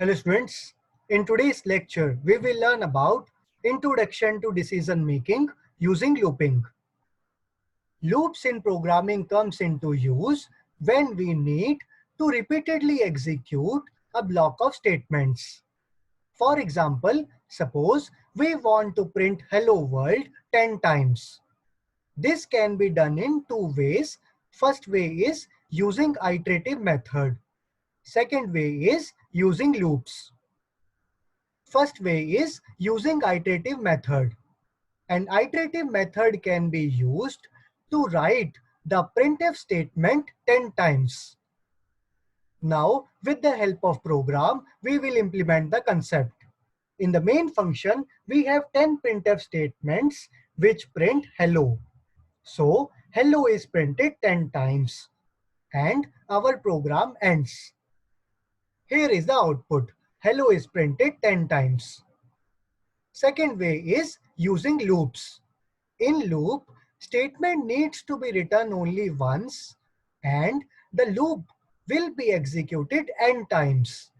Hello students, in today's lecture we will learn about Introduction to Decision Making using looping. Loops in programming comes into use when we need to repeatedly execute a block of statements. For example, suppose we want to print hello world 10 times. This can be done in two ways. First way is using iterative method. Second way is using loops. First way is using iterative method. An iterative method can be used to write the printf statement 10 times. Now, with the help of program, we will implement the concept. In the main function, we have 10 printf statements which print hello. So, hello is printed 10 times and our program ends. Here is the output. Hello is printed 10 times. Second way is using loops. In loop, statement needs to be written only once and the loop will be executed n times.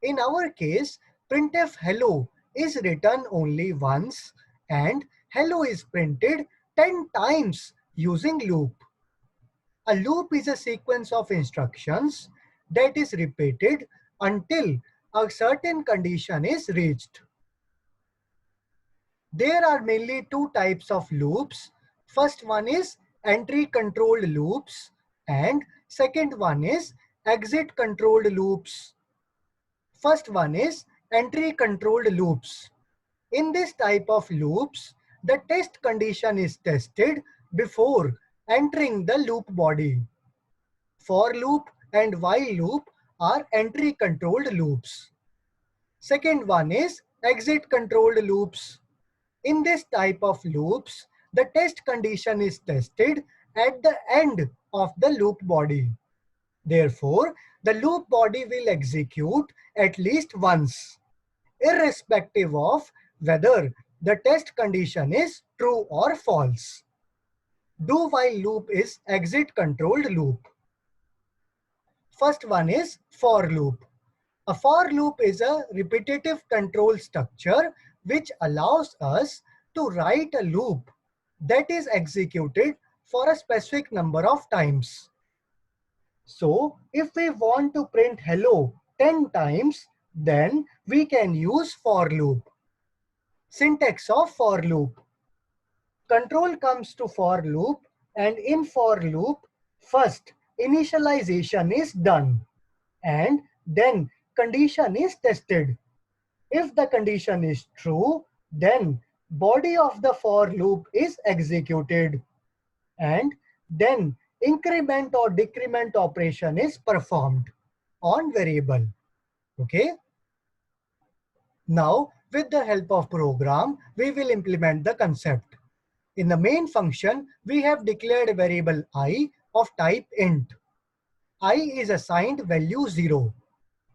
In our case, printf hello is written only once and hello is printed 10 times using loop. A loop is a sequence of instructions that is repeated until a certain condition is reached. There are mainly two types of loops. First one is entry controlled loops and second one is exit controlled loops. First one is entry controlled loops. In this type of loops, the test condition is tested before entering the loop body. For loop and while loop are entry controlled loops. Second one is exit controlled loops. In this type of loops, the test condition is tested at the end of the loop body. Therefore, the loop body will execute at least once, irrespective of whether the test condition is true or false. Do while loop is exit controlled loop. First one is for loop. A for loop is a repetitive control structure which allows us to write a loop that is executed for a specific number of times. So, if we want to print hello 10 times, then we can use for loop. Syntax of for loop. Control comes to for loop and in for loop, first initialization is done and then condition is tested. If the condition is true, then body of the for loop is executed and then increment or decrement operation is performed on variable. Okay. Now, with the help of program, we will implement the concept. In the main function, we have declared a variable I of type int. I is assigned value 0.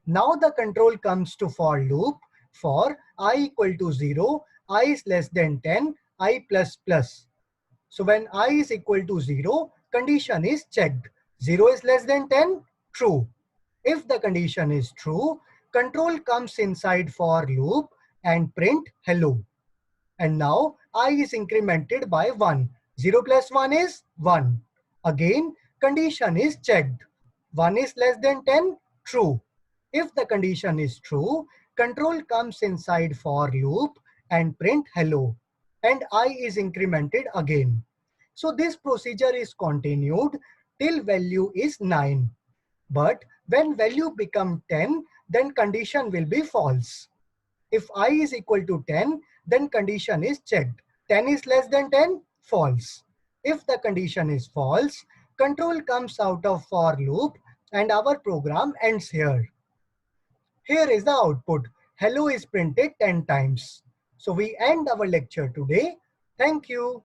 Now the control comes to for loop for I equal to 0, I is less than 10, I plus plus. So when I is equal to 0, condition is checked. 0 is less than 10, true. If the condition is true, control comes inside for loop and print hello. And now I is incremented by 1. 0 plus 1 is 1. Again, condition is checked. 1 is less than 10, true. If the condition is true, control comes inside for loop and print hello. And I is incremented again. So this procedure is continued till value is 9. But when value become 10, then condition will be false. If I is equal to 10, then condition is checked. 10 is less than 10, false. If the condition is false, control comes out of for loop and our program ends here. Here is the output. Hello is printed 10 times. So we end our lecture today. Thank you.